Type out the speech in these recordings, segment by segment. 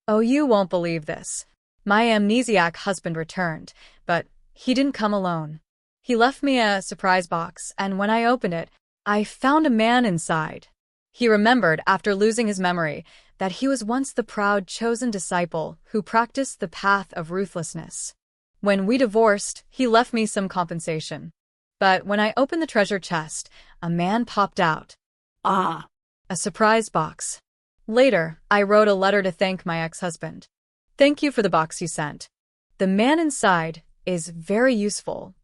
Oh, you won't believe this. My amnesiac husband returned, but he didn't come alone. He left me a surprise box, and when I opened it, I found a man inside. He remembered, after losing his memory, that he was once the proud chosen disciple who practiced the path of ruthlessness. When we divorced, he left me some compensation. But when I opened the treasure chest, a man popped out. Ah! A surprise box. Later, I wrote a letter to thank my ex-husband. Thank you for the box you sent. The man inside is very useful.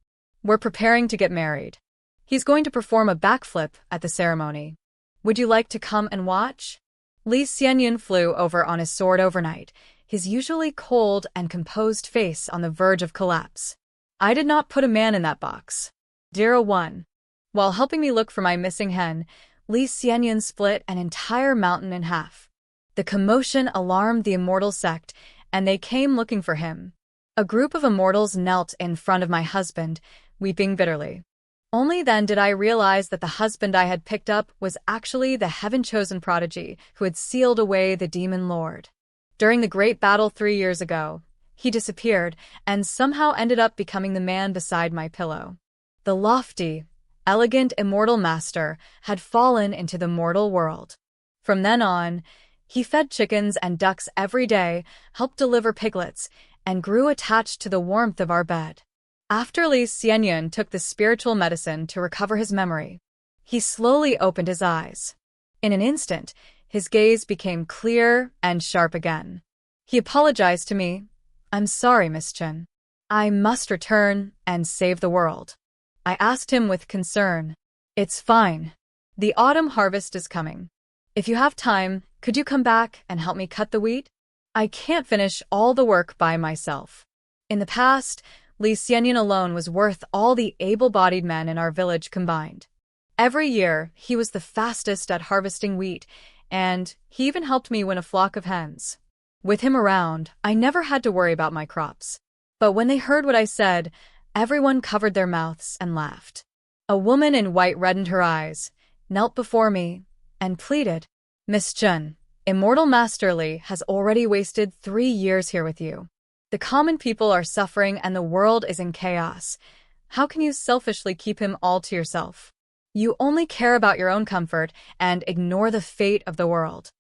We're preparing to get married. He's going to perform a backflip at the ceremony. Would you like to come and watch? Li Xianyun flew over on his sword overnight, his usually cold and composed face on the verge of collapse. I did not put a man in that box. 01. While helping me look for my missing hen, Li Xianyun split an entire mountain in half. The commotion alarmed the immortal sect, and they came looking for him. A group of immortals knelt in front of my husband, weeping bitterly. Only then did I realize that the husband I had picked up was actually the heaven-chosen prodigy who had sealed away the Demon Lord. During the great battle 3 years ago, he disappeared and somehow ended up becoming the man beside my pillow. The lofty, elegant immortal master had fallen into the mortal world. From then on, he fed chickens and ducks every day, helped deliver piglets, and grew attached to the warmth of our bed. After Li Xianyun took the spiritual medicine to recover his memory, he slowly opened his eyes. In an instant, his gaze became clear and sharp again. He apologized to me. I'm sorry, Miss Chen. I must return and save the world. I asked him with concern. It's fine. The autumn harvest is coming. If you have time, could you come back and help me cut the wheat? I can't finish all the work by myself. In the past, Li Xianyun alone was worth all the able-bodied men in our village combined. Every year, he was the fastest at harvesting wheat, and he even helped me win a flock of hens. With him around, I never had to worry about my crops. But when they heard what I said, everyone covered their mouths and laughed. A woman in white reddened her eyes, knelt before me, and pleaded, Miss Chen, Immortal Master Li has already wasted 3 years here with you. The common people are suffering and the world is in chaos. How can you selfishly keep him all to yourself? You only care about your own comfort and ignore the fate of the world.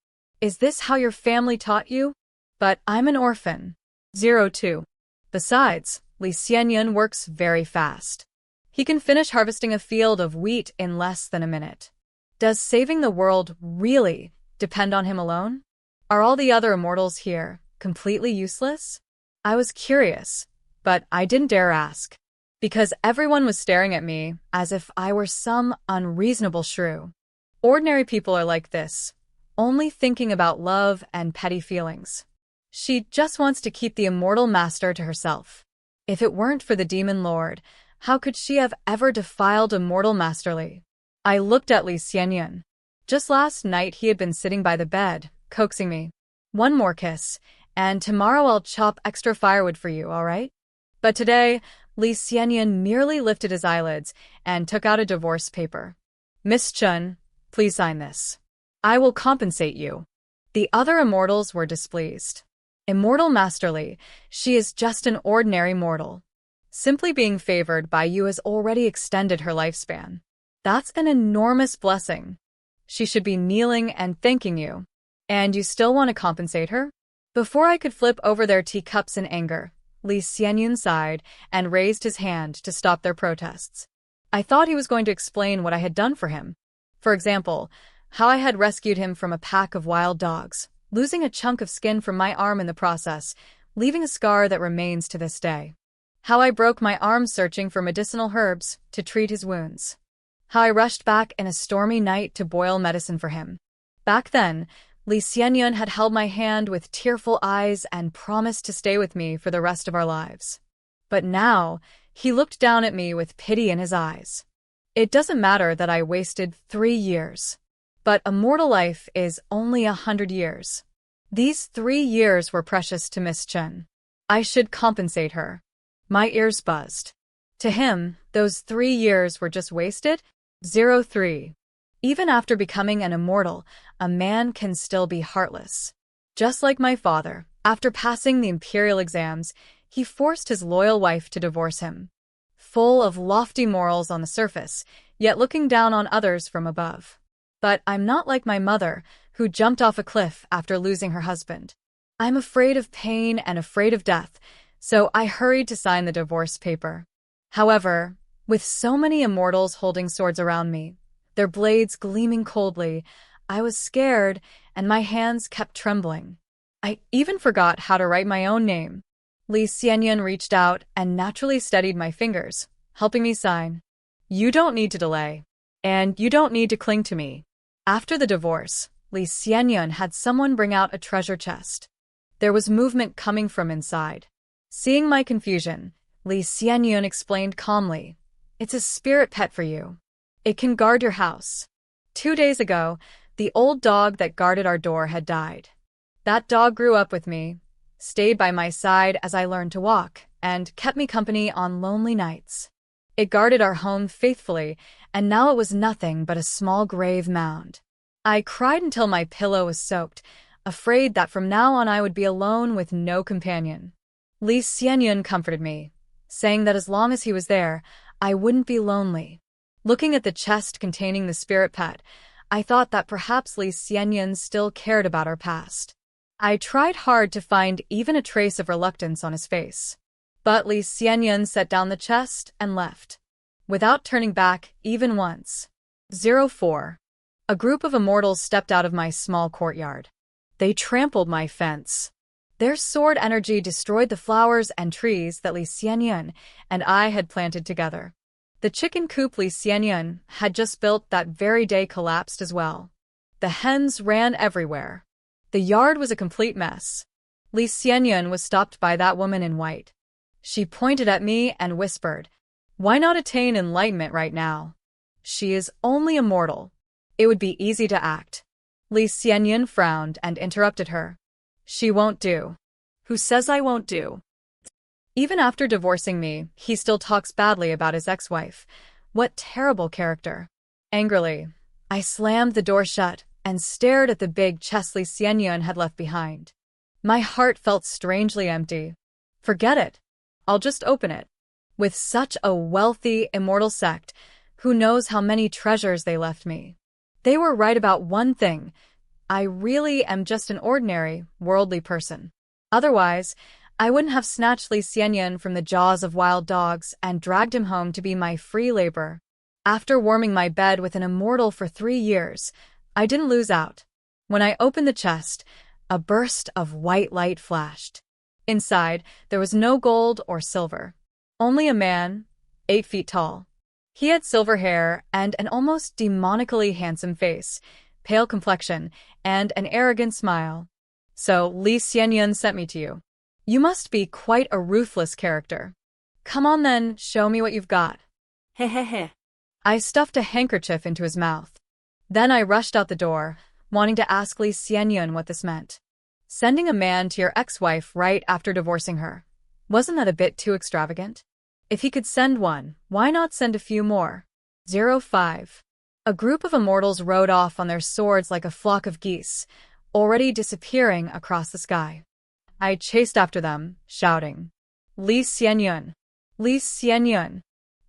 Is this how your family taught you? But I'm an orphan. 02. Besides, Li Xianyun works very fast. He can finish harvesting a field of wheat in less than a minute. Does saving the world really depend on him alone? Are all the other immortals here completely useless? I was curious, but I didn't dare ask, because everyone was staring at me as if I were some unreasonable shrew. Ordinary people are like this, only thinking about love and petty feelings. She just wants to keep the immortal master to herself. If it weren't for the Demon Lord, how could she have ever defiled immortal Master Li? I looked at Li Xianyun. Just last night he had been sitting by the bed, coaxing me. One more kiss, and tomorrow I'll chop extra firewood for you, all right? But today, Li Xianyun merely lifted his eyelids and took out a divorce paper. Miss Chen, please sign this. I will compensate you. The other immortals were displeased. Immortal Master Li, she is just an ordinary mortal. Simply being favored by you has already extended her lifespan. That's an enormous blessing. She should be kneeling and thanking you. And you still want to compensate her? Before I could flip over their teacups in anger, Li Xianyun sighed and raised his hand to stop their protests. I thought he was going to explain what I had done for him. For example, how I had rescued him from a pack of wild dogs, losing a chunk of skin from my arm in the process, leaving a scar that remains to this day. How I broke my arm searching for medicinal herbs to treat his wounds. How I rushed back in a stormy night to boil medicine for him. Back then, Li Xianyun had held my hand with tearful eyes and promised to stay with me for the rest of our lives. But now, he looked down at me with pity in his eyes. It doesn't matter that I wasted 3 years. But a mortal life is only 100 years. These 3 years were precious to Miss Chen. I should compensate her. My ears buzzed. To him, those 3 years were just wasted? 03. Even after becoming an immortal, a man can still be heartless. Just like my father, After passing the imperial exams, he forced his loyal wife to divorce him. Full of lofty morals on the surface, yet looking down on others from above. But I'm not like my mother, who jumped off a cliff after losing her husband. I'm afraid of pain and afraid of death, so I hurried to sign the divorce paper. However, with so many immortals holding swords around me, their blades gleaming coldly, I was scared and my hands kept trembling. I even forgot how to write my own name. Li Xianyun reached out and naturally steadied my fingers, helping me sign. You don't need to delay. And you don't need to cling to me. After the divorce, Li Xianyun had someone bring out a treasure chest. There was movement coming from inside. Seeing my confusion, Li Xianyun explained calmly, "It's a spirit pet for you. It can guard your house. 2 days ago, the old dog that guarded our door had died. That dog grew up with me, stayed by my side as I learned to walk, and kept me company on lonely nights. It guarded our home faithfully, and now it was nothing but a small grave mound. I cried until my pillow was soaked, afraid that from now on I would be alone with no companion. Li Xianyun comforted me, saying that as long as he was there, I wouldn't be lonely." Looking at the chest containing the spirit pet, I thought that perhaps Li Xianyun still cared about our past. I tried hard to find even a trace of reluctance on his face. But Li Xianyun set down the chest and left, without turning back even once. 04. A group of immortals stepped out of my small courtyard. They trampled my fence. Their sword energy destroyed the flowers and trees that Li Xianyun and I had planted together. The chicken coop Li Xianyun had just built that very day collapsed as well. The hens ran everywhere. The yard was a complete mess. Li Xianyun was stopped by that woman in white. She pointed at me and whispered, "Why not attain enlightenment right now? She is only a mortal. It would be easy to act." Li Xianyun frowned and interrupted her. "She won't do." "Who says I won't do?" Even after divorcing me, he still talks badly about his ex-wife. What terrible character. Angrily, I slammed the door shut and stared at the big chest Li Xianyun had left behind. My heart felt strangely empty. Forget it. I'll just open it. With such a wealthy, immortal sect, who knows how many treasures they left me. They were right about one thing. I really am just an ordinary, worldly person. Otherwise, I wouldn't have snatched Li Xianyun from the jaws of wild dogs and dragged him home to be my free labor. After warming my bed with an immortal for 3 years, I didn't lose out. When I opened the chest, a burst of white light flashed. Inside, there was no gold or silver. Only a man, 8 feet tall. He had silver hair and an almost demonically handsome face, pale complexion, and an arrogant smile. "So Li Xianyun sent me to you. You must be quite a ruthless character. Come on then, show me what you've got." Hehehe. I stuffed a handkerchief into his mouth. Then I rushed out the door, wanting to ask Li Xianyun what this meant. Sending a man to your ex-wife right after divorcing her. Wasn't that a bit too extravagant? If he could send one, why not send a few more? 05. A group of immortals rode off on their swords like a flock of geese, already disappearing across the sky. I chased after them, shouting, "Li Xianyun! Li Xianyun!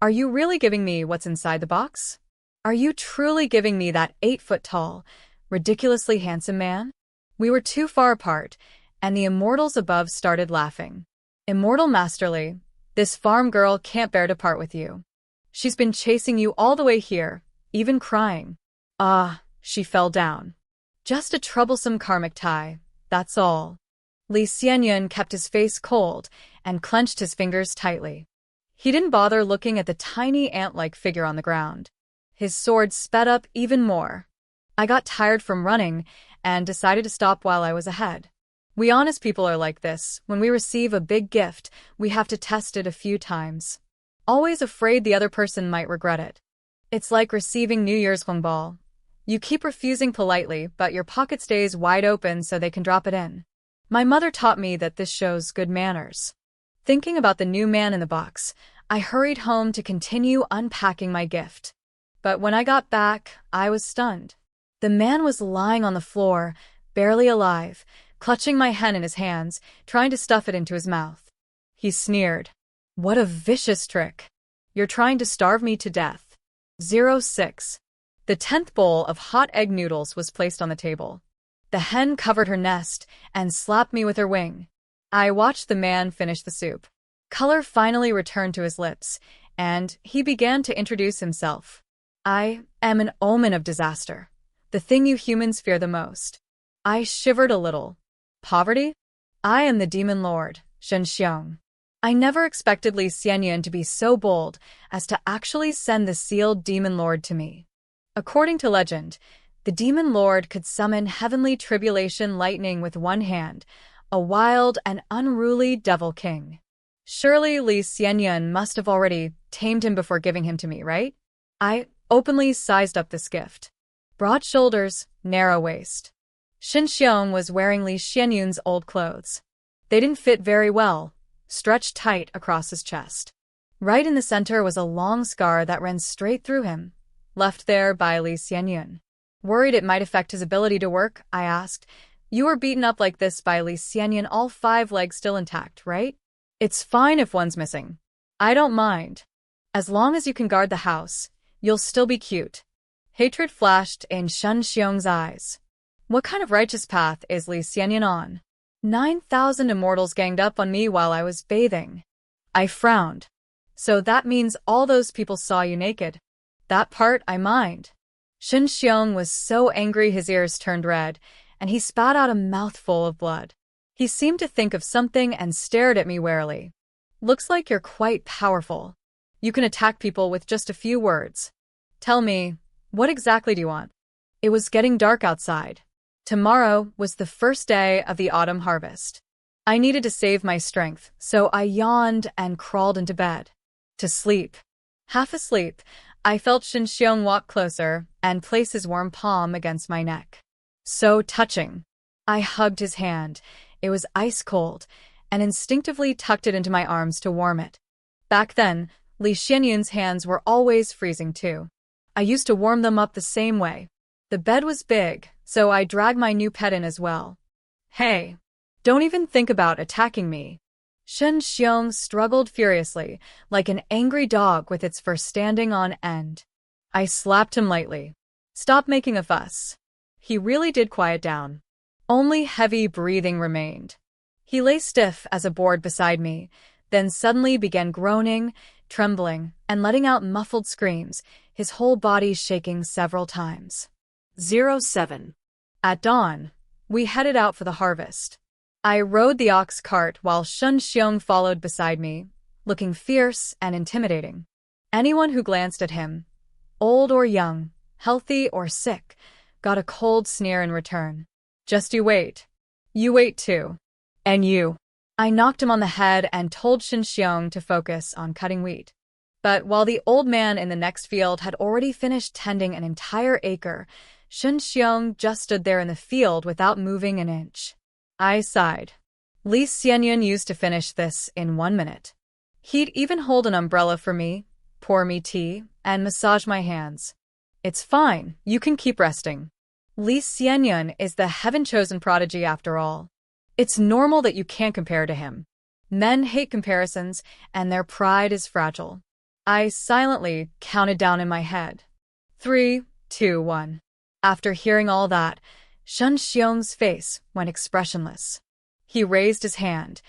Are you really giving me what's inside the box? Are you truly giving me that 8-foot-tall, ridiculously handsome man?" We were too far apart, and the immortals above started laughing. "Immortal Masterly, this farm girl can't bear to part with you. She's been chasing you all the way here, even crying." "Ah," she fell down. "Just a troublesome karmic tie, that's all." Li Xianyun kept his face cold and clenched his fingers tightly. He didn't bother looking at the tiny ant-like figure on the ground. His sword sped up even more. I got tired from running and decided to stop while I was ahead. We honest people are like this. When we receive a big gift, we have to test it a few times. Always afraid the other person might regret it. It's like receiving New Year's ball. You keep refusing politely, but your pocket stays wide open so they can drop it in. My mother taught me that this shows good manners. Thinking about the new man in the box, I hurried home to continue unpacking my gift. But when I got back, I was stunned. The man was lying on the floor, barely alive, clutching my hen in his hands, trying to stuff it into his mouth. He sneered. What a vicious trick. You're trying to starve me to death. 06. The 10th bowl of hot egg noodles was placed on the table. The hen covered her nest and slapped me with her wing. I watched the man finish the soup. Color finally returned to his lips, and he began to introduce himself. I am an omen of disaster, the thing you humans fear the most. I shivered a little. Poverty? I am the Demon Lord, Shen Xiong. I never expected Li Xianyun to be so bold as to actually send the sealed Demon Lord to me. According to legend, the Demon Lord could summon heavenly tribulation lightning with one hand, a wild and unruly devil king. Surely Li Xianyun must have already tamed him before giving him to me, right? I openly sized up this gift. Broad shoulders, narrow waist. Shen Xiong was wearing Li Xianyun's old clothes. They didn't fit very well, stretched tight across his chest. Right in the center was a long scar that ran straight through him, left there by Li Xianyun. Worried it might affect his ability to work, I asked, You were beaten up like this by Li Xianyun, all 5 legs still intact, right? It's fine if one's missing. I don't mind. As long as you can guard the house, you'll still be cute. Hatred flashed in Shen Xiong's eyes. What kind of righteous path is Li Xianyun on? 9,000 immortals ganged up on me while I was bathing. I frowned. So that means all those people saw you naked. That part I mind. Shen Xiong was so angry his ears turned red, and he spat out a mouthful of blood. He seemed to think of something and stared at me warily. Looks like you're quite powerful. You can attack people with just a few words. Tell me, what exactly do you want? It was getting dark outside. Tomorrow was the first day of the autumn harvest. I needed to save my strength, so I yawned and crawled into bed. To sleep. Half asleep, I felt Shen Xiong walk closer and place his warm palm against my neck. So touching. I hugged his hand. It was ice cold, and instinctively tucked it into my arms to warm it. Back then, Li Xianyun's hands were always freezing too. I used to warm them up the same way. The bed was big, so I dragged my new pet in as well. Hey, don't even think about attacking me. Shen Xiong struggled furiously, like an angry dog with its fur standing on end. I slapped him lightly. Stop making a fuss. He really did quiet down. Only heavy breathing remained. He lay stiff as a board beside me, then suddenly began groaning, trembling, and letting out muffled screams, his whole body shaking several times. 07. At dawn, we headed out for the harvest. I rode the ox cart while Shen Xiong followed beside me, looking fierce and intimidating. Anyone who glanced at him, old or young, healthy or sick, got a cold sneer in return. Just you wait. You wait too. And you. I knocked him on the head and told Shen Xiong to focus on cutting wheat. But while the old man in the next field had already finished tending an entire acre, Shen Xiong just stood there in the field without moving an inch. I sighed. Li Xianyun used to finish this in 1 minute. He'd even hold an umbrella for me, pour me tea, and massage my hands. It's fine, you can keep resting. Li Xianyun is the heaven-chosen prodigy after all. It's normal that you can't compare to him. Men hate comparisons, and their pride is fragile. I silently counted down in my head. 3, 2, 1. After hearing all that, Shen Xiong's face went expressionless. He raised his hand,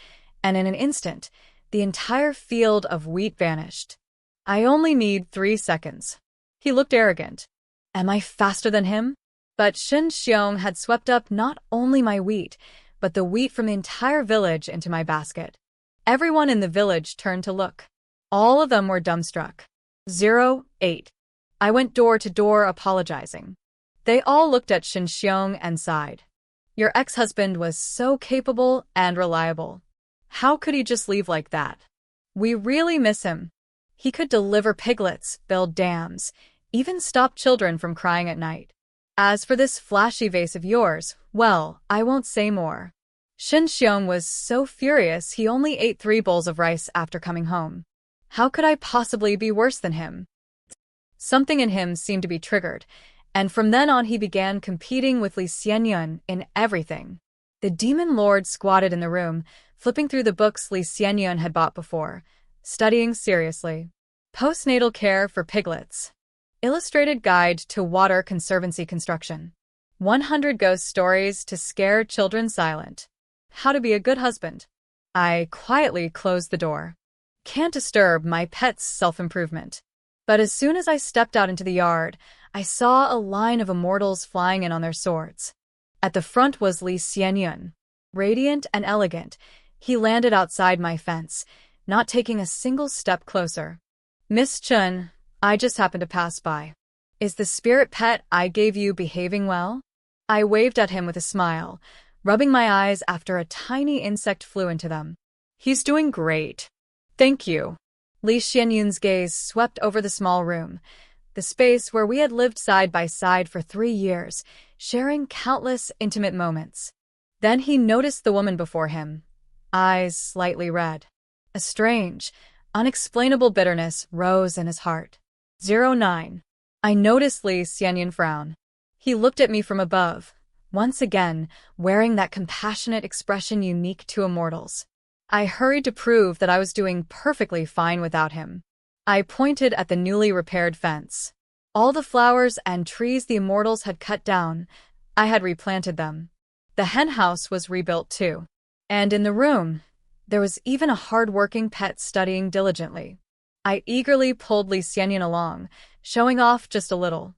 and in an instant, the entire field of wheat vanished. I only need 3 seconds. He looked arrogant. Am I faster than him? But Shen Xiong had swept up not only my wheat, but the wheat from the entire village into my basket. Everyone in the village turned to look. All of them were dumbstruck. 08. I went door to door apologizing. They all looked at Shen Xiong and sighed. Your ex-husband was so capable and reliable. How could he just leave like that? We really miss him. He could deliver piglets, build dams, even stop children from crying at night. As for this flashy vase of yours, well, I won't say more. Shen Xiong was so furious he only ate 3 bowls of rice after coming home. How could I possibly be worse than him? Something in him seemed to be triggered, and from then on he began competing with Li Xianyun in everything. The Demon Lord squatted in the room, flipping through the books Li Xianyun had bought before, studying seriously. Postnatal Care for Piglets. Illustrated Guide to Water Conservancy Construction. 100 Ghost Stories to Scare Children Silent. How to Be a Good Husband. I quietly closed the door. Can't disturb my pet's self-improvement. But as soon as I stepped out into the yard, I saw a line of immortals flying in on their swords. At the front was Li Xianyun. Radiant and elegant, he landed outside my fence, not taking a single step closer. Miss Chen, I just happened to pass by. Is the spirit pet I gave you behaving well? I waved at him with a smile, rubbing my eyes after a tiny insect flew into them. He's doing great. Thank you. Li Xianyun's gaze swept over the small room, the space where we had lived side by side for 3 years, sharing countless intimate moments. Then he noticed the woman before him, eyes slightly red. A strange, unexplainable bitterness rose in his heart. 09. I noticed Li Xianyun frown. He looked at me from above, once again wearing that compassionate expression unique to immortals. I hurried to prove that I was doing perfectly fine without him. I pointed at the newly repaired fence. All the flowers and trees the immortals had cut down, I had replanted them. The hen house was rebuilt too. And in the room, there was even a hard-working pet studying diligently. I eagerly pulled Li Xianyun along, showing off just a little.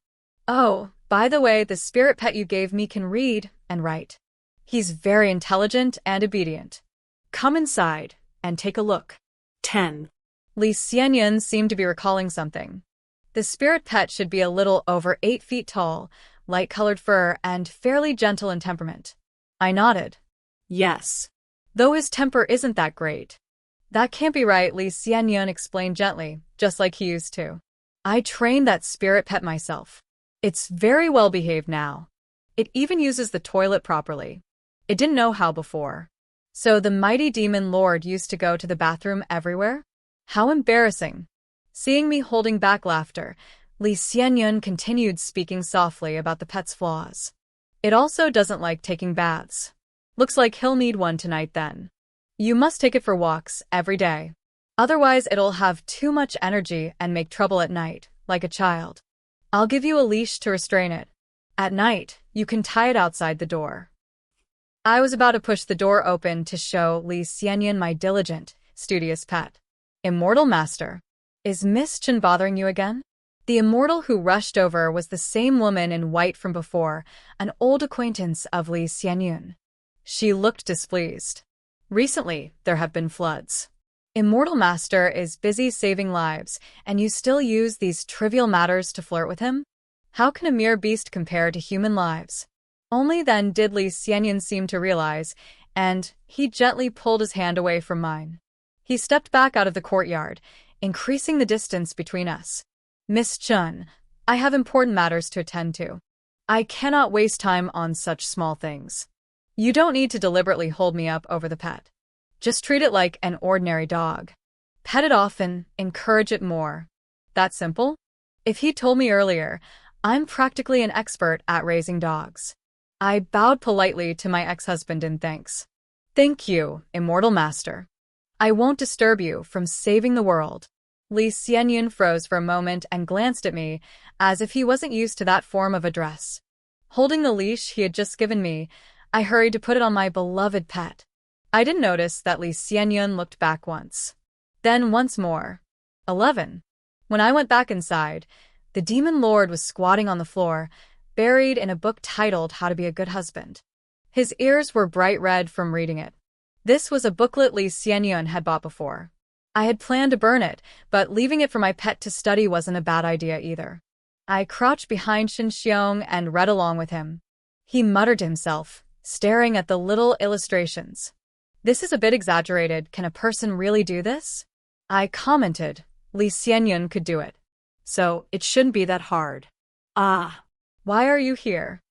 Oh, by the way, the spirit pet you gave me can read and write. He's very intelligent and obedient. Come inside and take a look. 10. Li Xianyun seemed to be recalling something. The spirit pet should be a little over 8 feet tall, light-colored fur, and fairly gentle in temperament. I nodded. Yes. Though his temper isn't that great. That can't be right, Li Xianyun explained gently, just like he used to. I trained that spirit pet myself. It's very well behaved now. It even uses the toilet properly. It didn't know how before. So the mighty Demon Lord used to go to the bathroom everywhere? How embarrassing. Seeing me holding back laughter, Li Xianyun continued speaking softly about the pet's flaws. It also doesn't like taking baths. Looks like he'll need one tonight then. You must take it for walks every day. Otherwise it'll have too much energy and make trouble at night, like a child. I'll give you a leash to restrain it. At night, you can tie it outside the door. I was about to push the door open to show Li Xianyun my diligent, studious pet. Immortal Master. Is Miss Chen bothering you again? The immortal who rushed over was the same woman in white from before, an old acquaintance of Li Xianyun. She looked displeased. Recently, there have been floods. Immortal Master is busy saving lives, and you still use these trivial matters to flirt with him? How can a mere beast compare to human lives? Only then did Li Xianyun seem to realize, and he gently pulled his hand away from mine. He stepped back out of the courtyard, increasing the distance between us. Miss Chen, I have important matters to attend to. I cannot waste time on such small things. You don't need to deliberately hold me up over the pet. Just treat it like an ordinary dog. Pet it often, encourage it more. That simple? If he'd told me earlier, I'm practically an expert at raising dogs. I bowed politely to my ex-husband in thanks. Thank you, Immortal Master. I won't disturb you from saving the world. Li Xianyun froze for a moment and glanced at me, as if he wasn't used to that form of address. Holding the leash he had just given me, I hurried to put it on my beloved pet. I didn't notice that Li Xianyun looked back once. Then once more. 11. When I went back inside, the Demon Lord was squatting on the floor, buried in a book titled How to Be a Good Husband. His ears were bright red from reading it. This was a booklet Li Xianyun had bought before. I had planned to burn it, but leaving it for my pet to study wasn't a bad idea either. I crouched behind Shen Xiong and read along with him. He muttered to himself, staring at the little illustrations. This is a bit exaggerated. Can a person really do this? I commented. Li Xianyun could do it. So it shouldn't be that hard. Ah. Why are you here?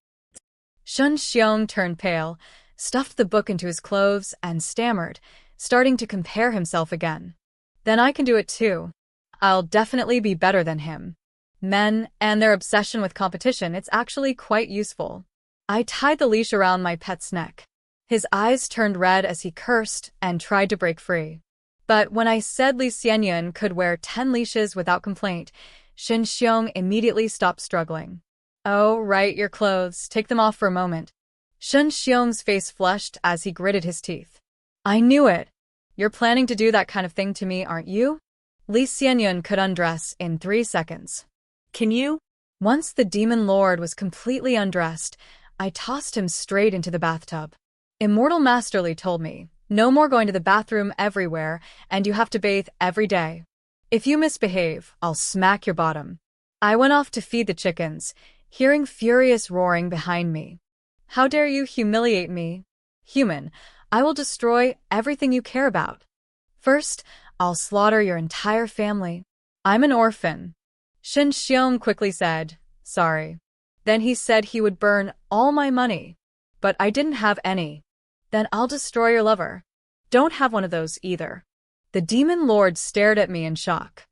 Shen Xiong turned pale, stuffed the book into his clothes, and stammered, starting to compare himself again. Then I can do it too. I'll definitely be better than him. Men and their obsession with competition, it's actually quite useful. I tied the leash around my pet's neck. His eyes turned red as he cursed and tried to break free. But when I said Li Xianyun could wear 10 leashes without complaint, Shen Xiong immediately stopped struggling. "Oh, right, your clothes. Take them off for a moment." Shen Xiong's face flushed as he gritted his teeth. "I knew it. You're planning to do that kind of thing to me, aren't you?" Li Xianyun could undress in 3 seconds. Can you? Once the Demon Lord was completely undressed, I tossed him straight into the bathtub. Immortal Master Li told me, no more going to the bathroom everywhere, and you have to bathe every day. If you misbehave, I'll smack your bottom. I went off to feed the chickens, hearing furious roaring behind me. "How dare you humiliate me? Human, I will destroy everything you care about. First, I'll slaughter your entire family. I'm an orphan." Shen Xiong quickly said, "Sorry." Then he said he would burn all my money. But I didn't have any. "Then I'll destroy your lover." "Don't have one of those either." The Demon Lord stared at me in shock.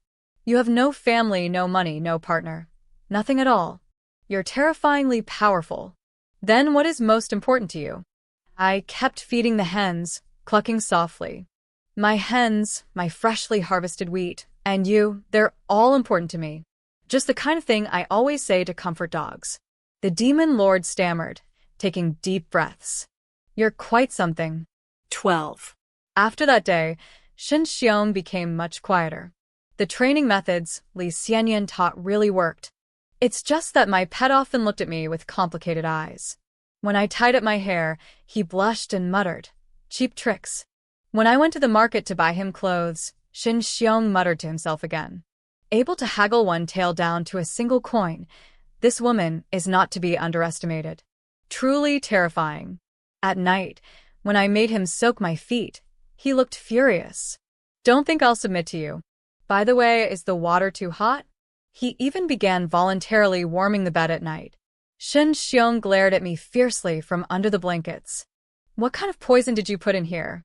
"You have no family, no money, no partner. Nothing at all. You're terrifyingly powerful. Then what is most important to you?" I kept feeding the hens, clucking softly. "My hens, my freshly harvested wheat, and you, they're all important to me. Just the kind of thing I always say to comfort dogs." The Demon Lord stammered, taking deep breaths. "You're quite something." 12. After that day, Shen Xiong became much quieter. The training methods Li Xianyun taught really worked. It's just that my pet often looked at me with complicated eyes. When I tied up my hair, he blushed and muttered, "Cheap tricks." When I went to the market to buy him clothes, Shen Xiong muttered to himself again. Able to haggle one tail down to a single coin, this woman is not to be underestimated. Truly terrifying. At night, when I made him soak my feet, he looked furious. "Don't think I'll submit to you. By the way, is the water too hot?" He even began voluntarily warming the bed at night. Shen Xiong glared at me fiercely from under the blankets. "What kind of poison did you put in here?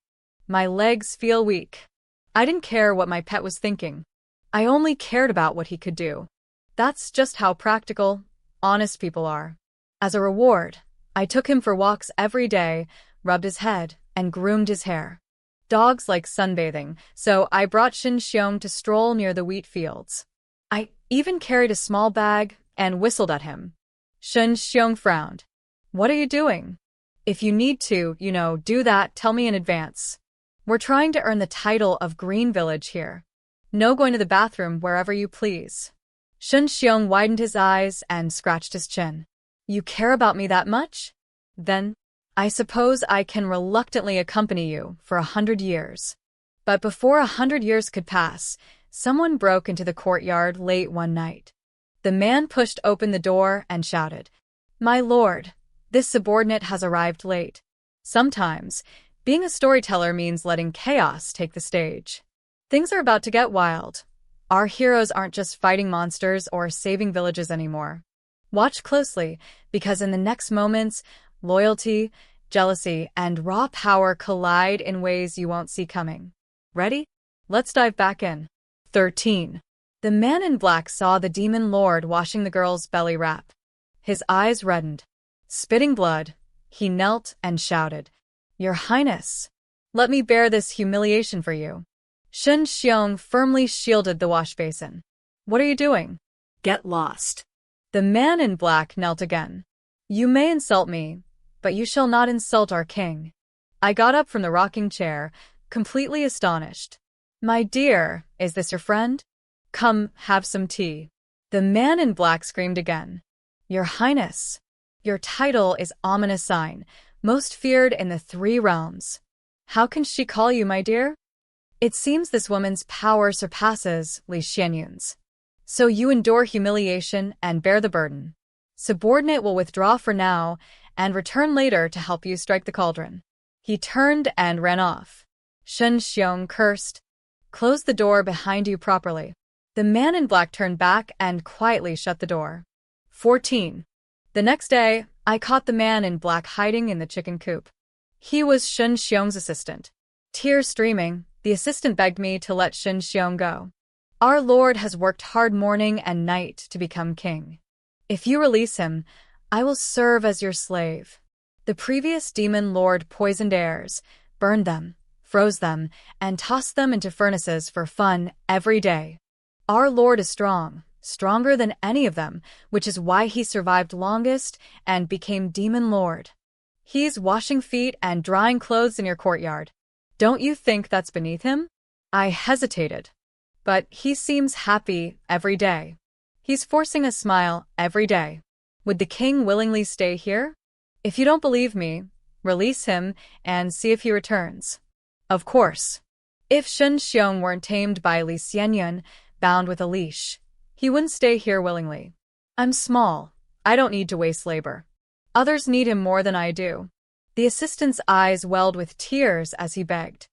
My legs feel weak." I didn't care what my pet was thinking. I only cared about what he could do. That's just how practical, honest people are. As a reward, I took him for walks every day, rubbed his head, and groomed his hair. Dogs like sunbathing, so I brought Shen Xiong to stroll near the wheat fields. I even carried a small bag and whistled at him. Shen Xiong frowned. "What are you doing? If you need to, do that, tell me in advance. We're trying to earn the title of Green Village here. No going to the bathroom wherever you please." Shen Xiong widened his eyes and scratched his chin. "You care about me that much? Then, I suppose I can reluctantly accompany you for 100 years. But before 100 years could pass, someone broke into the courtyard late one night. The man pushed open the door and shouted, "My lord, this subordinate has arrived late." Sometimes, being a storyteller means letting chaos take the stage. Things are about to get wild. Our heroes aren't just fighting monsters or saving villages anymore. Watch closely, because in the next moments, loyalty, jealousy, and raw power collide in ways you won't see coming. Ready? Let's dive back in. 13. The man in black saw the Demon Lord washing the girl's belly wrap. His eyes reddened. Spitting blood, he knelt and shouted, "Your Highness, let me bear this humiliation for you." Shen Xiong firmly shielded the wash basin. "What are you doing?" Get lost. The man in black knelt again. "You may insult me, but you shall not insult our king." I got up from the rocking chair, completely astonished. "My dear, is this your friend? Come, have some tea." The man in black screamed again. "Your Highness, your title is ominous sign, most feared in the 3 realms. How can she call you, my dear?" It seems this woman's power surpasses Li Xianyun's. So you endure humiliation and bear the burden. Subordinate will withdraw for now and return later to help you strike the cauldron. He turned and ran off. Shen Xiong cursed. "Close the door behind you properly." The man in black turned back and quietly shut the door. 14. The next day, I caught the man in black hiding in the chicken coop. He was Shen Xiong's assistant. Tears streaming, the assistant begged me to let Shen Xiong go. "Our lord has worked hard morning and night to become king. If you release him, I will serve as your slave." The previous Demon Lord poisoned heirs, burned them, froze them, and tossed them into furnaces for fun every day. Our Lord is strong, stronger than any of them, which is why he survived longest and became Demon Lord. He's washing feet and drying clothes in your courtyard. Don't you think that's beneath him? I hesitated. But he seems happy every day. He's forcing a smile every day. Would the king willingly stay here? If you don't believe me, release him and see if he returns. Of course. If Shen Xiong weren't tamed by Li Xianyun, bound with a leash, he wouldn't stay here willingly. I'm small. I don't need to waste labor. Others need him more than I do. The assistant's eyes welled with tears as he begged.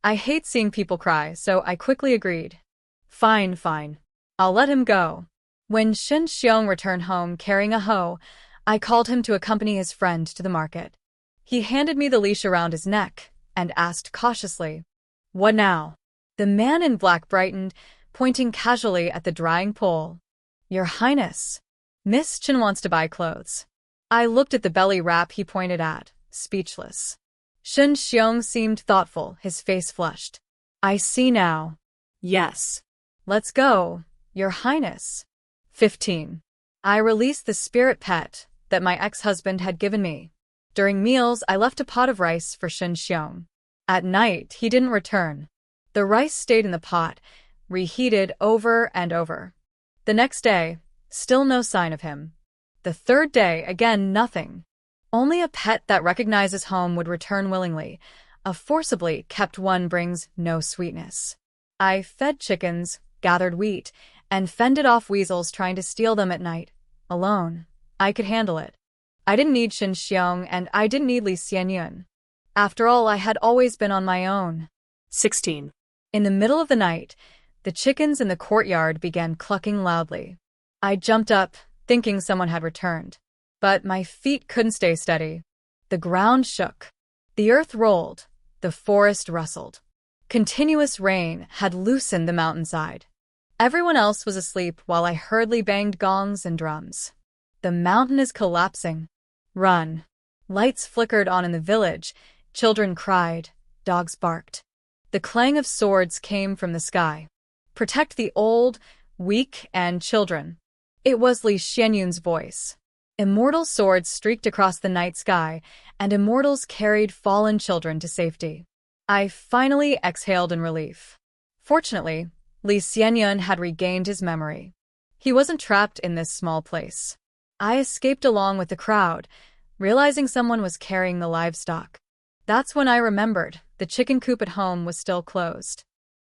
I hate seeing people cry, so I quickly agreed. Fine, fine. I'll let him go. When Shen Xiong returned home carrying a hoe, I called him to accompany his friend to the market. He handed me the leash around his neck and asked cautiously, "What now?" The man in black brightened, pointing casually at the drying pole. "Your Highness, Miss Chen wants to buy clothes." I looked at the belly wrap he pointed at, speechless. Shen Xiong seemed thoughtful, his face flushed. "I see now." Yes. "Let's go, Your Highness." 15. I released the spirit pet that my ex-husband had given me. During meals, I left a pot of rice for Shen Xiong. At night, he didn't return. The rice stayed in the pot, reheated over and over. The next day, still no sign of him. The third day, again nothing. Only a pet that recognizes home would return willingly. A forcibly kept one brings no sweetness. I fed chickens, gathered wheat, and fended off weasels trying to steal them at night. Alone, I could handle it. I didn't need Shen Xiong and I didn't need Li Xianyun. After all, I had always been on my own. 16. In the middle of the night, the chickens in the courtyard began clucking loudly. I jumped up, thinking someone had returned. But my feet couldn't stay steady. The ground shook. The earth rolled. The forest rustled. Continuous rain had loosened the mountainside. Everyone else was asleep while I hurriedly banged gongs and drums. The mountain is collapsing. Run. Lights flickered on in the village. Children cried. Dogs barked. The clang of swords came from the sky. Protect the old, weak, and children. It was Li Xianyun's voice. Immortal swords streaked across the night sky, and immortals carried fallen children to safety. I finally exhaled in relief. Fortunately, Li Xianyun had regained his memory. He wasn't trapped in this small place. I escaped along with the crowd, realizing someone was carrying the livestock. That's when I remembered the chicken coop at home was still closed.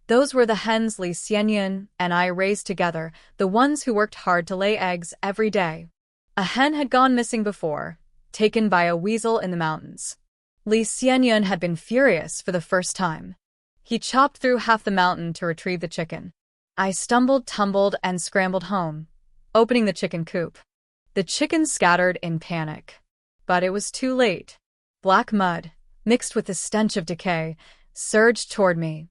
Those were the hens Li Xianyun and I raised together, the ones who worked hard to lay eggs every day. A hen had gone missing before, taken by a weasel in the mountains. Li Xianyun had been furious for the first time. He chopped through half the mountain to retrieve the chicken. I stumbled, tumbled, and scrambled home, opening the chicken coop. The chickens scattered in panic. But it was too late. Black mud, mixed with the stench of decay, surged toward me.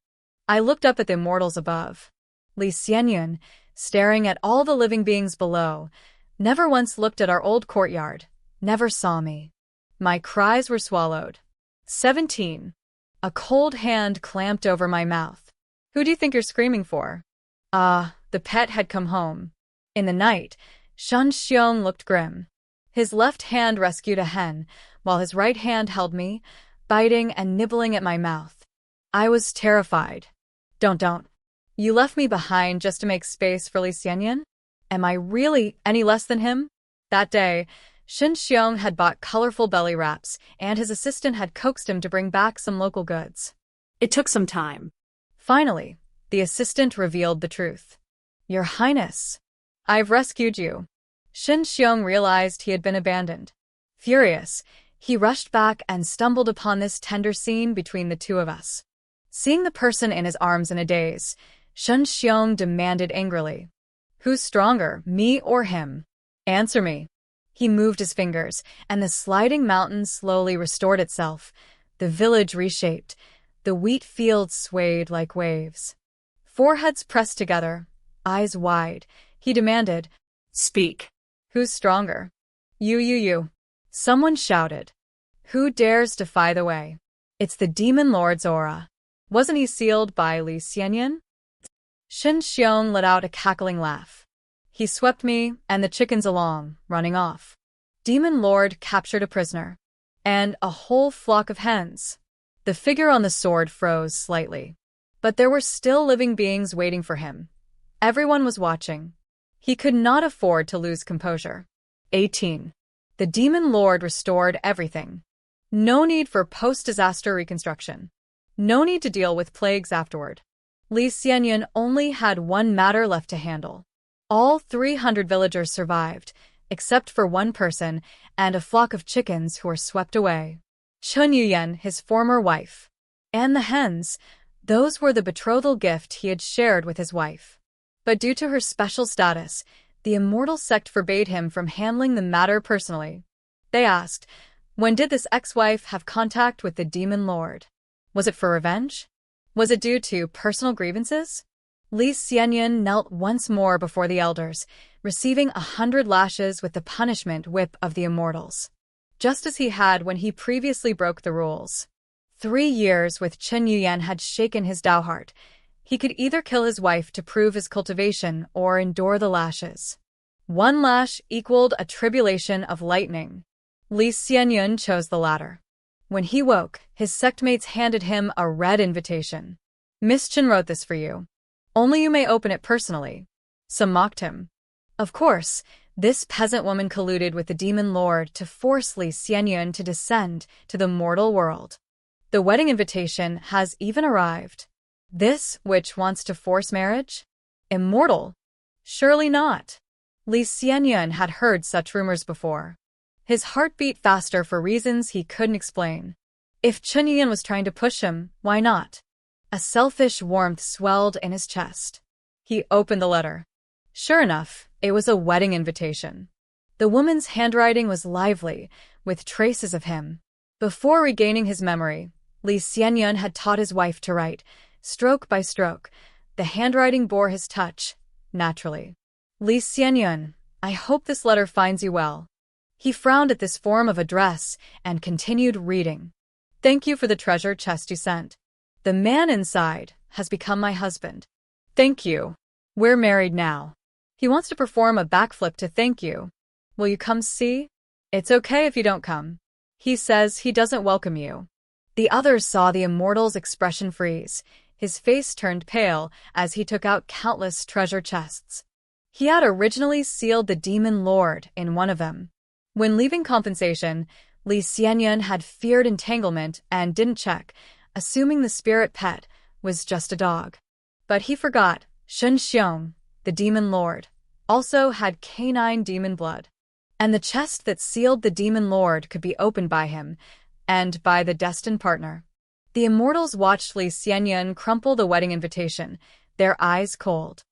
I looked up at the immortals above. Li Xianyun, staring at all the living beings below, never once looked at our old courtyard, never saw me. My cries were swallowed. 17. A cold hand clamped over my mouth. Who do you think you're screaming for? The pet had come home. In the night, Shen Xiong looked grim. His left hand rescued a hen, while his right hand held me, biting and nibbling at my mouth. I was terrified. Don't. You left me behind just to make space for Li Xianyun? Am I really any less than him? That day, Shen Xiong had bought colorful belly wraps, and his assistant had coaxed him to bring back some local goods. It took some time. Finally, the assistant revealed the truth. Your Highness, I've rescued you. Shen Xiong realized he had been abandoned. Furious, he rushed back and stumbled upon this tender scene between the two of us. Seeing the person in his arms in a daze, Shen Xiong demanded angrily, "Who's stronger, me or him? Answer me." He moved his fingers, and the sliding mountain slowly restored itself. The village reshaped. The wheat fields swayed like waves. Foreheads pressed together, eyes wide, he demanded, "Speak." "Who's stronger?" You. Someone shouted. Who dares defy the way? It's the Demon Lord's aura. Wasn't he sealed by Li Xianyun? Shen Xiong let out a cackling laugh. He swept me and the chickens along, running off. Demon Lord captured a prisoner. And a whole flock of hens. The figure on the sword froze slightly. But there were still living beings waiting for him. Everyone was watching. He could not afford to lose composure. 18. The Demon Lord restored everything. No need for post-disaster reconstruction. No need to deal with plagues afterward. Li Xianyun only had one matter left to handle. All 300 villagers survived, except for one person and a flock of chickens who were swept away. Chen Yuyan, his former wife. And the hens, those were the betrothal gift he had shared with his wife. But due to her special status, the immortal sect forbade him from handling the matter personally. They asked, when did this ex-wife have contact with the Demon Lord? Was it for revenge? Was it due to personal grievances? Li Xianyun knelt once more before the elders, receiving 100 lashes with the punishment whip of the immortals. Just as he had when he previously broke the rules. 3 years with Chen Yuyan had shaken his Dao heart. He could either kill his wife to prove his cultivation or endure the lashes. 1 lash equaled a tribulation of lightning. Li Xianyun chose the latter. When he woke, his sectmates handed him a red invitation. Miss Chen wrote this for you. Only you may open it personally. Some mocked him. Of course, this peasant woman colluded with the Demon Lord to force Li Xianyun to descend to the mortal world. The wedding invitation has even arrived. This witch wants to force marriage? Immortal? Surely not. Li Xianyun had heard such rumors before. His heart beat faster for reasons he couldn't explain. If Chen Yuyan was trying to push him, why not? A selfish warmth swelled in his chest. He opened the letter. Sure enough, it was a wedding invitation. The woman's handwriting was lively, with traces of him. Before regaining his memory, Li Xianyun had taught his wife to write, stroke by stroke. The handwriting bore his touch, naturally. Li Xianyun, I hope this letter finds you well. He frowned at this form of address and continued reading. Thank you for the treasure chest you sent. The man inside has become my husband. Thank you. We're married now. He wants to perform a backflip to thank you. Will you come see? It's okay if you don't come. He says he doesn't welcome you. The others saw the immortal's expression freeze. His face turned pale as he took out countless treasure chests. He had originally sealed the Demon Lord in one of them. When leaving compensation, Li Xianyun had feared entanglement and didn't check, assuming the spirit pet was just a dog. But he forgot, Shen Xiong, the Demon Lord, also had canine demon blood. And the chest that sealed the Demon Lord could be opened by him, and by the destined partner. The immortals watched Li Xianyun crumple the wedding invitation, their eyes cold.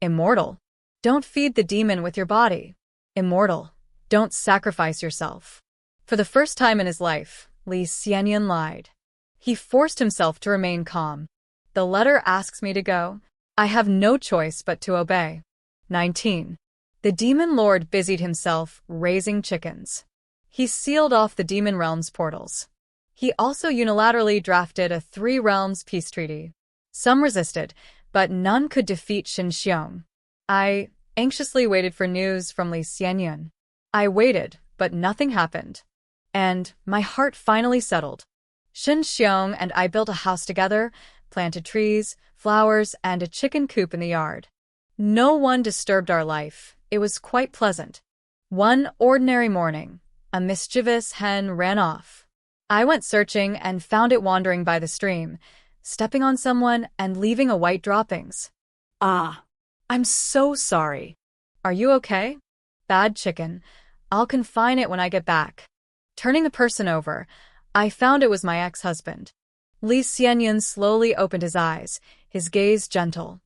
Immortal. Don't feed the demon with your body. Immortal. Don't sacrifice yourself. For the first time in his life, Li Xianyun lied. He forced himself to remain calm. The letter asks me to go. I have no choice but to obey. 19. The Demon Lord busied himself raising chickens. He sealed off the Demon Realm's portals. He also unilaterally drafted a 3 realms peace treaty. Some resisted, but none could defeat Shen Xiong. I anxiously waited for news from Li Xianyun. I waited, but nothing happened. And my heart finally settled. Shen Xiong and I built a house together, planted trees, flowers, and a chicken coop in the yard. No one disturbed our life. It was quite pleasant. One ordinary morning, a mischievous hen ran off. I went searching and found it wandering by the stream, stepping on someone and leaving a white droppings. Ah, I'm so sorry. Are you okay? Bad chicken. I'll confine it when I get back. Turning the person over, I found it was my ex-husband. Li Xianyun slowly opened his eyes, his gaze gentle.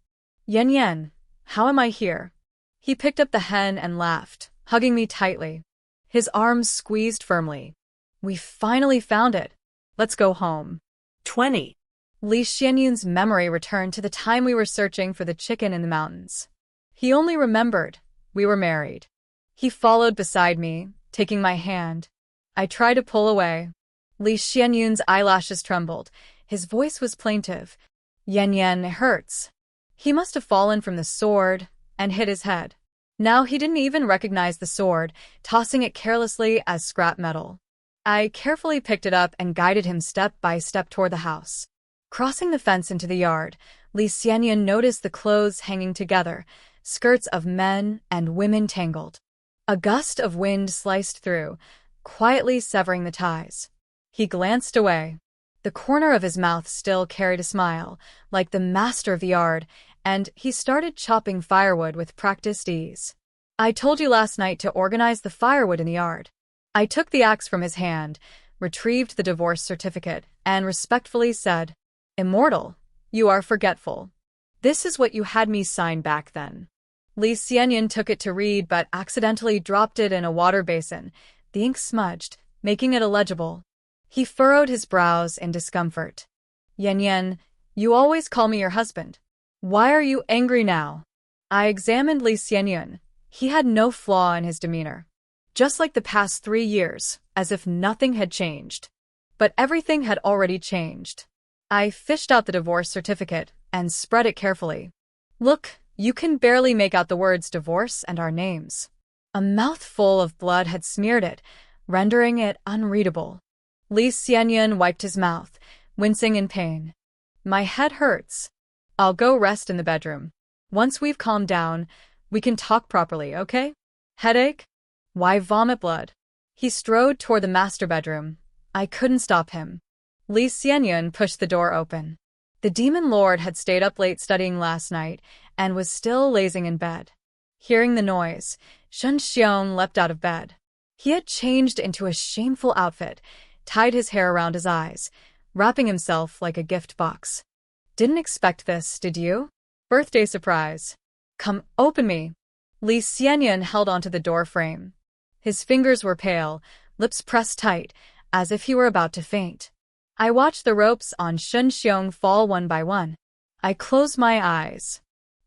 Yan, how am I here? He picked up the hen and laughed, hugging me tightly. His arms squeezed firmly. We finally found it. Let's go home. 20. Li Xianyun's memory returned to the time we were searching for the chicken in the mountains. He only remembered we were married. He followed beside me, taking my hand. I tried to pull away. Li Xianyun's eyelashes trembled. His voice was plaintive. Yan, it hurts. He must have fallen from the sword and hit his head. Now he didn't even recognize the sword, tossing it carelessly as scrap metal. I carefully picked it up and guided him step by step toward the house. Crossing the fence into the yard, Li Xianyun noticed the clothes hanging together, skirts of men and women tangled. A gust of wind sliced through, quietly severing the ties. He glanced away. The corner of his mouth still carried a smile, like the master of the yard, and he started chopping firewood with practiced ease. I told you last night to organize the firewood in the yard. I took the axe from his hand, retrieved the divorce certificate, and respectfully said, "Immortal, you are forgetful. This is what you had me sign back then." Li Xianyun took it to read but accidentally dropped it in a water basin. The ink smudged, making it illegible. He furrowed his brows in discomfort. "Yan, you always call me your husband. Why are you angry now?" I examined Li Xianyun. He had no flaw in his demeanor. Just like the past 3 years, as if nothing had changed. But everything had already changed. I fished out the divorce certificate and spread it carefully. "Look, you can barely make out the words divorce and our names." A mouthful of blood had smeared it, rendering it unreadable. Li Xianyun wiped his mouth, wincing in pain. "My head hurts. I'll go rest in the bedroom. Once we've calmed down, we can talk properly, okay? Headache? Why vomit blood?" He strode toward the master bedroom. I couldn't stop him. Li Xianyun pushed the door open. The Demon Lord had stayed up late studying last night and was still lazing in bed. Hearing the noise, Shen Xiong leapt out of bed. He had changed into a shameful outfit, tied his hair around his eyes, wrapping himself like a gift box. "Didn't expect this, did you? Birthday surprise. Come, open me." Li Xianyun held onto the door frame. His fingers were pale, lips pressed tight, as if he were about to faint. I watched the ropes on Shen Xiong fall one by one. I closed my eyes.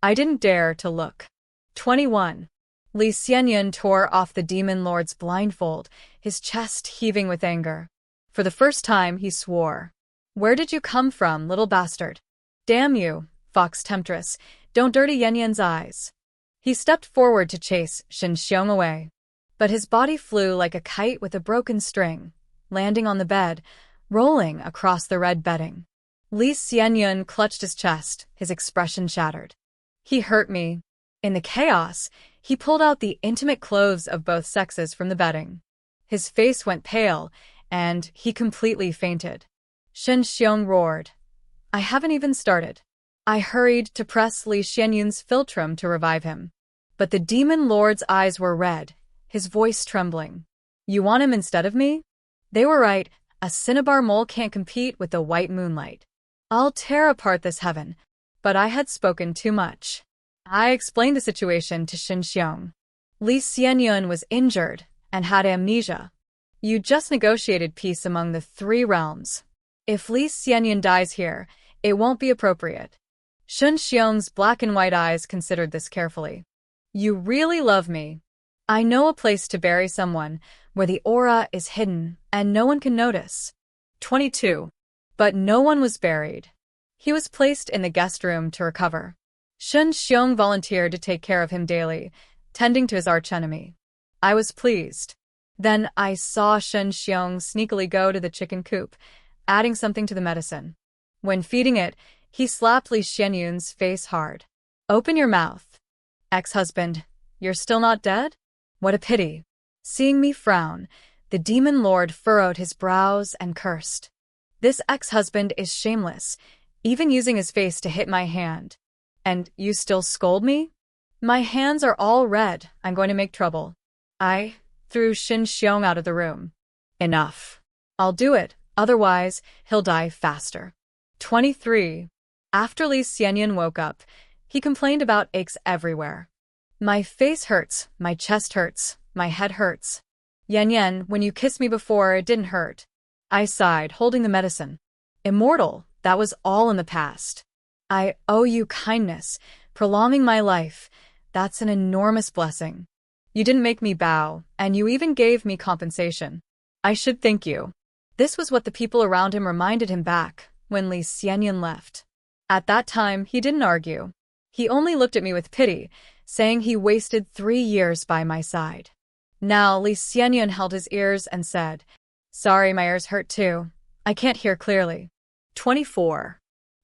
I didn't dare to look. 21. Li Xianyun tore off the Demon Lord's blindfold, his chest heaving with anger. For the first time, he swore. "Where did you come from, little bastard? Damn you, fox temptress, don't dirty Yan's eyes." He stepped forward to chase Shen Xiong away. But his body flew like a kite with a broken string, landing on the bed, rolling across the red bedding. Li Xianyun clutched his chest, his expression shattered. "He hurt me." In the chaos, he pulled out the intimate clothes of both sexes from the bedding. His face went pale, and he completely fainted. Shen Xiong roared. I haven't even started. I hurried to press Li Xianyun's philtrum to revive him. But the Demon Lord's eyes were red, his voice trembling. "You want him instead of me?" They were right. A cinnabar mole can't compete with the white moonlight. I'll tear apart this heaven. But I had spoken too much. I explained the situation to Shen Xiong. Li Xianyun was injured and had amnesia. You just negotiated peace among the 3 realms. If Li Xianyun dies here, it won't be appropriate. Shen Xiong's black and white eyes considered this carefully. You really love me. I know a place to bury someone where the aura is hidden and no one can notice. 22. But no one was buried. He was placed in the guest room to recover. Shen Xiong volunteered to take care of him daily, tending to his archenemy. I was pleased. Then I saw Shen Xiong sneakily go to the chicken coop, adding something to the medicine. When feeding it, he slapped Li Xianyun's face hard. Open your mouth. Ex-husband, you're still not dead? What a pity. Seeing me frown, the Demon Lord furrowed his brows and cursed. This ex-husband is shameless, even using his face to hit my hand. And you still scold me? My hands are all red. I'm going to make trouble. I threw Shen Xiong out of the room. Enough. I'll do it, otherwise he'll die faster. 23. After Li Xianyun woke up, he complained about aches everywhere. My face hurts, my chest hurts, my head hurts. Yan, when you kissed me before, it didn't hurt. I sighed, holding the medicine. Immortal, that was all in the past. I owe you kindness, prolonging my life. That's an enormous blessing. You didn't make me bow, and you even gave me compensation. I should thank you. This was what the people around him reminded him back when Li Xianyun left. At that time, he didn't argue. He only looked at me with pity, saying he wasted 3 years by my side. Now, Li Xianyun held his ears and said, "Sorry, my ears hurt too. I can't hear clearly." 24.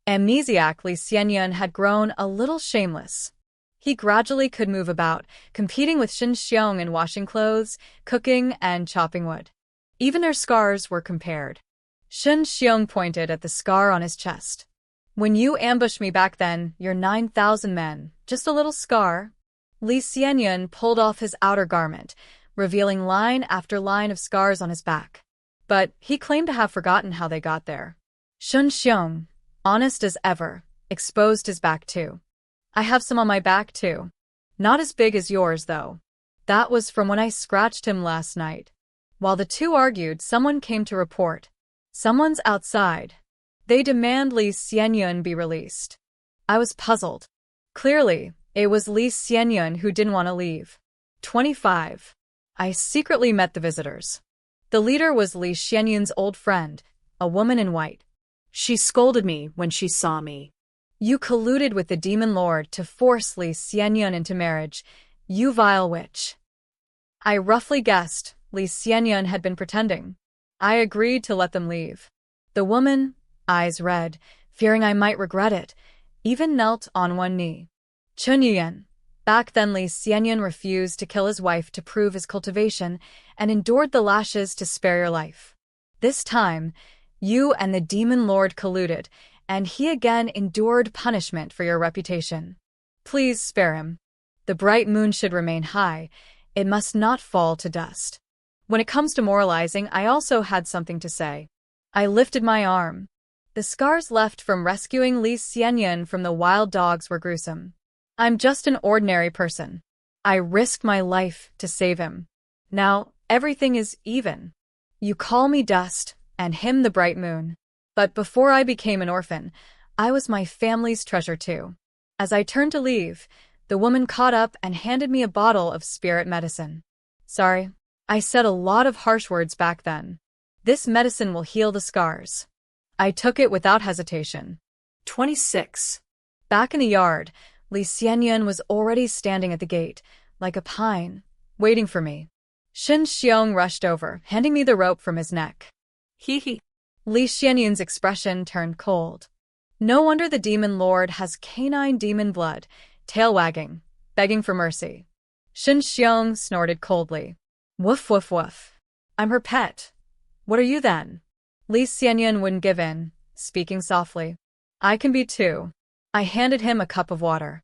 Amnesiac Li Xianyun had grown a little shameless. He gradually could move about, competing with Shen Xiong in washing clothes, cooking, and chopping wood. Even their scars were compared. Shen Xiong pointed at the scar on his chest. "When you ambushed me back then, your 9,000 men, just a little scar." Li Xianyun pulled off his outer garment, revealing line after line of scars on his back. But he claimed to have forgotten how they got there. Shen Xiong, honest as ever, exposed his back too. "I have some on my back too. Not as big as yours, though. That was from when I scratched him last night." While the two argued, someone came to report. "Someone's outside. They demand Li Xianyun be released." I was puzzled. Clearly, it was Li Xianyun who didn't want to leave. 25. I secretly met the visitors. The leader was Li Xianyun's old friend, a woman in white. She scolded me when she saw me. "You colluded with the Demon Lord to force Li Xianyun into marriage, you vile witch." I roughly guessed Li Xianyun had been pretending. I agreed to let them leave. The woman, eyes red, fearing I might regret it, even knelt on one knee. "Chen Yuyan." Back then Li Xianyun refused to kill his wife to prove his cultivation and endured the lashes to spare your life. "This time, you and the Demon Lord colluded, and he again endured punishment for your reputation. Please spare him. The bright moon should remain high. It must not fall to dust." When it comes to moralizing, I also had something to say. I lifted my arm. The scars left from rescuing Li Xianyun from the wild dogs were gruesome. I'm just an ordinary person. I risked my life to save him. Now, everything is even. You call me dust, and him the bright moon. But before I became an orphan, I was my family's treasure too. As I turned to leave, the woman caught up and handed me a bottle of spirit medicine. "Sorry, I said a lot of harsh words back then. This medicine will heal the scars." I took it without hesitation. 26. Back in the yard, Li Xianyun was already standing at the gate, like a pine, waiting for me. Shen Xiong rushed over, handing me the rope from his neck. Hee. Li Xianyun's expression turned cold. No wonder the Demon Lord has canine demon blood, tail wagging, begging for mercy. Shen Xiong snorted coldly. "Woof woof woof. I'm her pet. What are you then?" Li Xianyun wouldn't give in, speaking softly. "I can be too." I handed him a cup of water.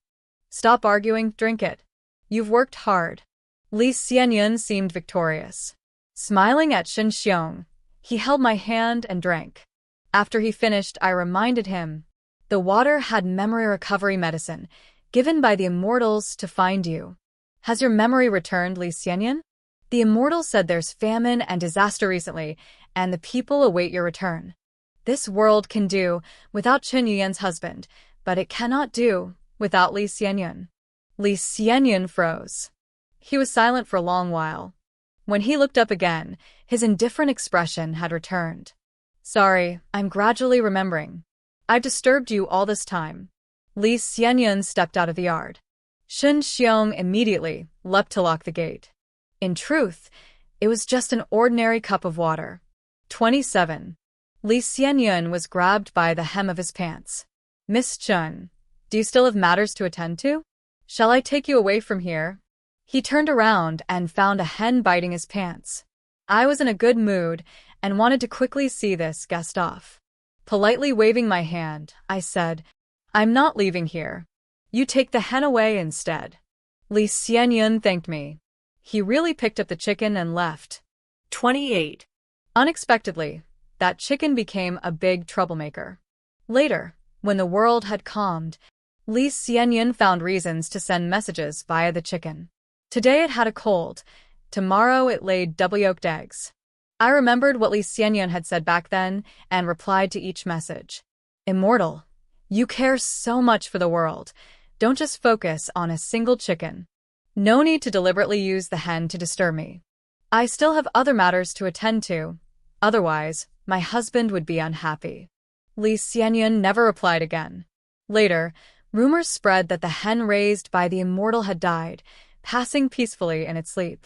"Stop arguing, drink it. You've worked hard." Li Xianyun seemed victorious. Smiling at Shen Xiong, he held my hand and drank. After he finished, I reminded him. The water had memory recovery medicine, given by the immortals to find you. "Has your memory returned, Li Xianyun?" "The immortal said there's famine and disaster recently, and the people await your return. This world can do without Chen Yuyan's husband, but it cannot do without Li Xianyun." Li Xianyun froze. He was silent for a long while. When he looked up again, his indifferent expression had returned. "Sorry, I'm gradually remembering. I've disturbed you all this time." Li Xianyun stepped out of the yard. Shen Xiong immediately leapt to lock the gate. In truth, it was just an ordinary cup of water. 27. Li Xianyun was grabbed by the hem of his pants. "Miss Chen, do you still have matters to attend to? Shall I take you away from here?" He turned around and found a hen biting his pants. I was in a good mood and wanted to quickly see this guest off. Politely waving my hand, I said, "I'm not leaving here. You take the hen away instead." Li Xianyun thanked me. He really picked up the chicken and left. 28. Unexpectedly, that chicken became a big troublemaker. Later, when the world had calmed, Li Xianyun found reasons to send messages via the chicken. Today it had a cold. Tomorrow it laid double-yolked eggs. I remembered what Li Xianyun had said back then and replied to each message. "Immortal, you care so much for the world. Don't just focus on a single chicken. No need to deliberately use the hen to disturb me. I still have other matters to attend to. Otherwise, my husband would be unhappy. Li Xianyun never replied again. Later, rumors spread that the hen raised by the immortal had died, passing peacefully in its sleep.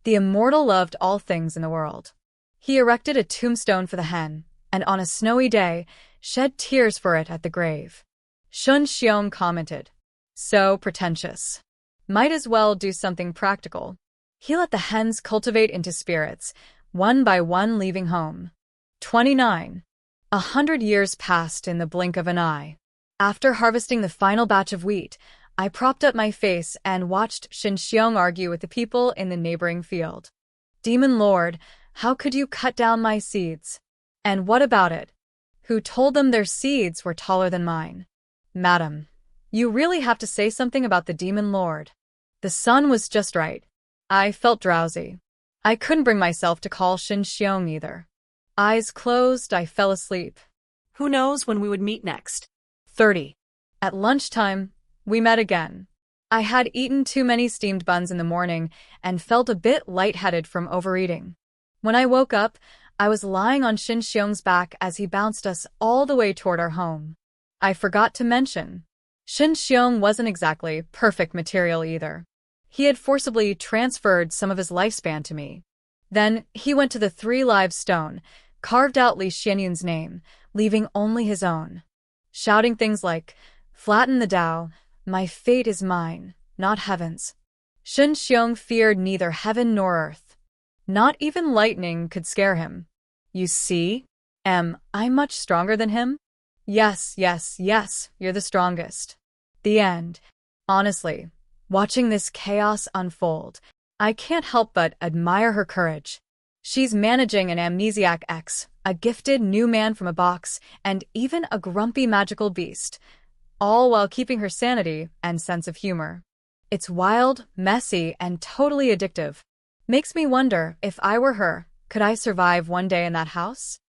The immortal loved all things in the world. He erected a tombstone for the hen, and on a snowy day, shed tears for it at the grave. Shen Xiong commented, "So pretentious. Might as well do something practical." He let the hens cultivate into spirits, one by one leaving home. 29. 100 years passed in the blink of an eye. After harvesting the final batch of wheat, I propped up my face and watched Shen Xiong argue with the people in the neighboring field. "Demon Lord, how could you cut down my seeds? And what about it? Who told them their seeds were taller than mine? Madam, you really have to say something about the Demon Lord." The sun was just right. I felt drowsy. I couldn't bring myself to call Shen Xiong either. Eyes closed, I fell asleep. Who knows when we would meet next? 30. At lunchtime, we met again. I had eaten too many steamed buns in the morning and felt a bit lightheaded from overeating. When I woke up, I was lying on Shen Xiong's back as he bounced us all the way toward our home. I forgot to mention, Shen Xiong wasn't exactly perfect material either. He had forcibly transferred some of his lifespan to me. Then he went to the 3 live stone, carved out Li Xianyun's name, leaving only his own, shouting things like, "Flatten the Tao, my fate is mine, not heaven's." Shen Xiong feared neither heaven nor earth. Not even lightning could scare him. You see? Am I much stronger than him? Yes, yes, yes, you're the strongest. The end. Honestly, watching this chaos unfold, I can't help but admire her courage. She's managing an Amnesiac X, a gifted new man from a box, and even a grumpy magical beast, all while keeping her sanity and sense of humor. It's wild, messy, and totally addictive. Makes me wonder, if I were her, could I survive one day in that house?